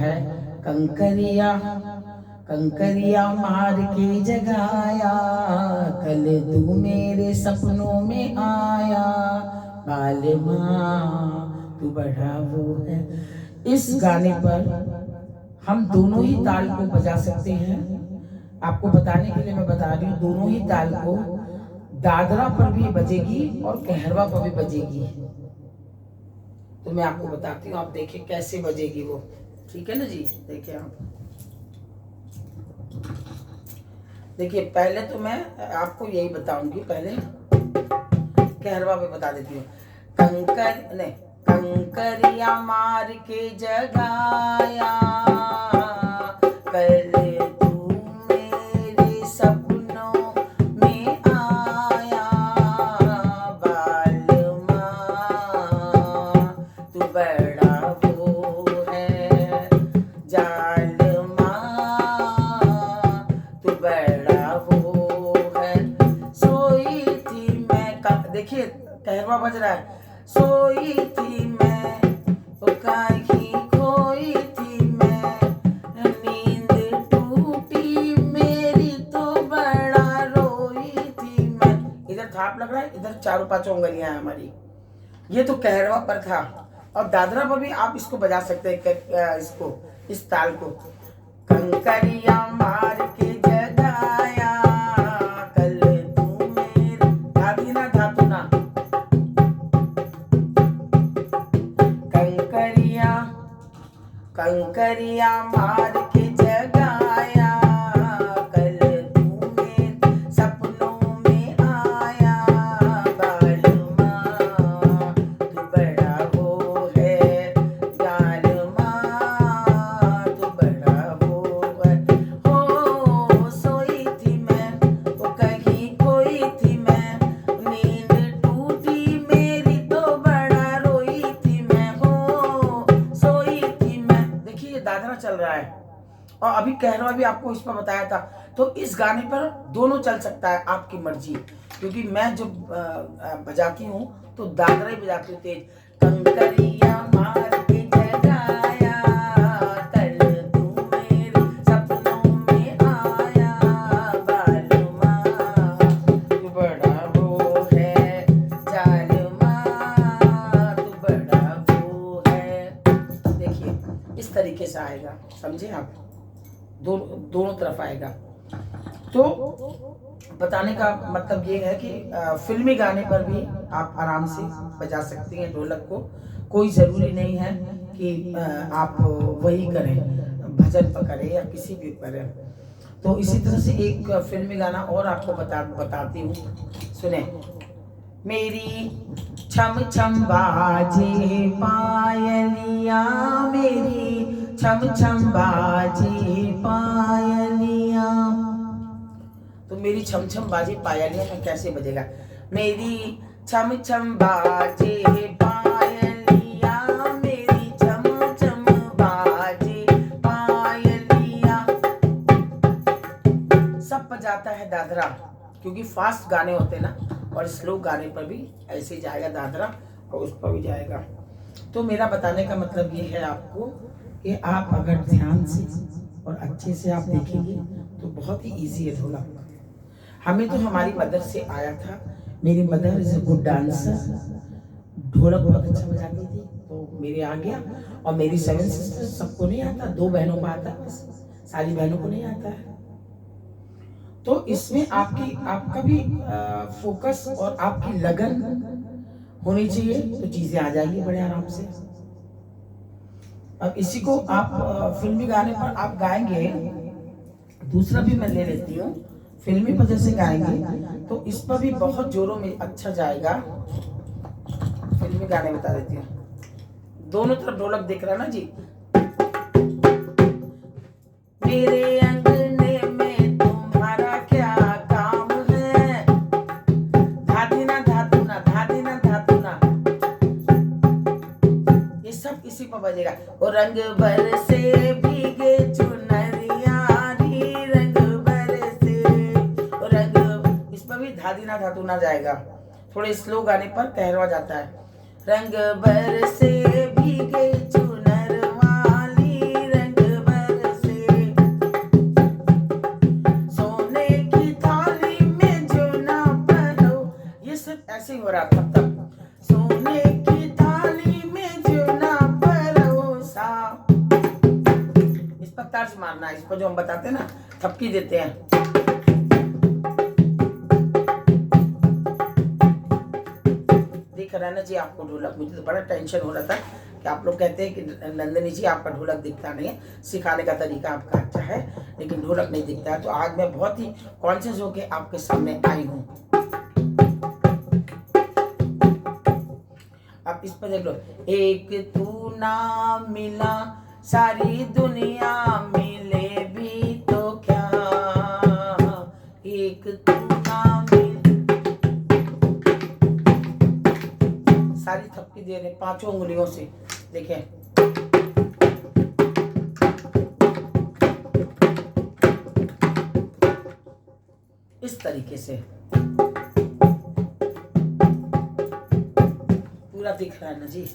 है कंकरिया कंकरिया मार के जगाया, कल तू मेरे सपनों में आया, बालमा तू बड़ा वो है। इस गाने पर हम दोनों ही ताल को बजा सकते हैं। आपको बताने के लिए मैं बता रही हूँ, दोनों ही ताल को दादरा पर भी बजेगी और कहरवा पर भी बजेगी। तो मैं आपको बताती हूँ, आप देखिए कैसे बजेगी वो। ठीक है ना जी, देखिए आप देखिए। पहले तो मैं आपको यही बताऊंगी, पहले कहरवा पे बता देती हूँ। कंकर नहीं, कंकरिया मार के जगाया, कल तू मेरे सपनों में आया, बालमा तू बड़ा वो है, जालमा तू बड़ा वो है। सोई थी मैं देखिए कहरवा बज रहा है। सोई थी मैं तो कहीं खोई थी मैं, नींद टूटी मेरी तो बड़ा रोई थी मैं। इधर थाप लग रहा है, इधर चारों पांचों उंगलियां हैं हमारी। ये तो कहरवा पर था। और दादरा पर भी आप इसको बजा सकते हैं, इसको, इस ताल को। कंकरिया मार के जगाया, कल तू मेरे धाती ना धातु ना, कंकरिया कंकरिया मार के जगाया, कल तू मेरे सपनों में आया, बालमा तू बड़ा वो है, जालमा तू बड़ा वो है। हो सोई थी मैं तो कहीं खोई थी मैं, नींद टूटी मेरी तो बड़ा रोई थी मैं, हो सोई थी मैं। देखिए ये दादरा चल रहा है और अभी कहरवा भी आपको इस पर बताया था। तो इस गाने पर दोनों चल सकता है, आपकी मर्जी। क्योंकि मैं जब बजाती हूँ तो दादरा ही बजाती हूँ तेज। कंकरिया मार के जगाया, कल तू मेरे सपनों में आया, बालमा तू बड़ा वो है, जालमा तू बड़ा वो है। देखिए इस तरीके से आएगा, समझे आप? दोनों तरफ आएगा। तो बताने का मतलब ये है कि फिल्मी गाने पर भी आप आराम से बजा सकती हैं ढोलक को। कोई ज़रूरी नहीं है कि आप वही करें, भजन पर करें या किसी भी करें। तो इसी तरह से एक फिल्मी गाना और आपको बताती हूँ, सुने। मेरी छम छम बाजे पायलिया, मेरी छम छम बाजे पायलिया। तो मेरी छम छम बाजे पायलिया में कैसे बजेगा? मेरी छम छम बाजे पायलिया, मेरी छम छम बाजे पायलिया। सब पर जाता है दादरा, क्योंकि फास्ट गाने होते हैं ना, और स्लो गाने पर भी ऐसे ही जाएगा दादरा और उस पर भी जाएगा। तो मेरा बताने का मतलब ये है आपको कि आप अगर ध्यान से और अच्छे से आप देखेंगे तो बहुत ही इजी है ढोलक। हमें तो हमारी मदर से आया था। मेरी mother is a good dancer, ढोलक बहुत अच्छा बजाती थी, तो मेरे आ गया। और मेरी 7 सिस्टर्स, सबको नहीं आता, 2 बहनों को आता है, बस सारी बहनों को नहीं आता है। तो इसमें आपका भी फोकस और आपकी लगन होनी चाहिए, तो चीजें आ जाएगी बड़े आराम से। अब इसी को आप फिल्मी गाने पर आप गाएंगे। दूसरा भी मैं ले लेती हूँ, फिल्मी पर जैसे गाएंगे तो इस पर भी बहुत जोरों में अच्छा जाएगा। फिल्मी गाने बता देती हूँ, दोनों तरफ ढोलक दिख रहा है ना जी। मेरे अंगने में तुम्हारा क्या काम है, धाती ना धातु ना, धाती ना धातु ना। ये सब इसी पर बजेगा। और रंग भर से भीगे चुनरिया री, रंग भर से, और रंग, इस पर भी धाती ना धातु ना जाएगा। थोड़े स्लो गाने पर कहरवा जाता है। रंग भर से भीगे चुनर वाली, रंग इस पर तर्ज मारना है, इस पर जो हम बताते हैं ना थपकी देते हैं। दिख रहा है ना जी आपको ढोलक? मुझे तो बड़ा टेंशन हो रहा था कि आप लोग कहते हैं कि नंदिनी जी आपका ढोलक दिखता नहीं है, सिखाने का तरीका आपका अच्छा है लेकिन ढोलक नहीं दिखता है। तो आज मैं बहुत ही कॉन्शियस होकर आपके सामने आई हूँ। आप इस पर देख लो। एक तू ना मिला सारी दुनिया मिले भी तो क्या, एक तू ना मिला। सारी थपकी दे रहे 5 उंगलियों से, देखें। इस तरीके से पूरा दिख रहा है ना जी।